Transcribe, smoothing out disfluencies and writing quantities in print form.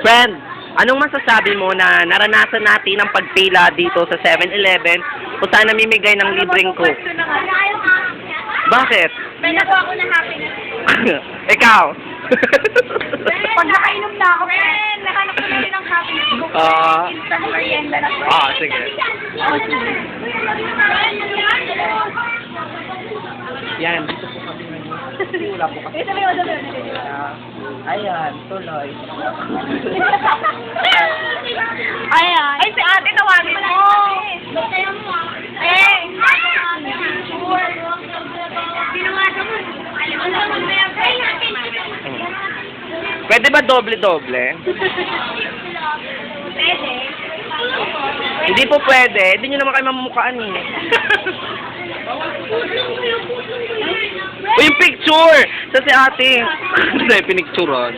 Friend, anong masasabi mo na naranasan natin ang pagpila dito sa 7-Eleven kung saan namimigay ng libreng Coke? Bakit? Pwede po ako na happiness. Ikaw? Pag nakainom na ako, nahanap ko na rin ang happiness ko. Instant merienda na po. Sige. Yan, dito po kami ngayon. Wala po kasi. Ayan, tuloy. Ayan. Ay, si ate tawagin mo. Eh. Pwede ba doble-doble? Pwede. Hindi po pwede. Hindi nyo naman kayo mamumukhaan eh. O yung picture! Sa si ate. Hindi, pinicturean.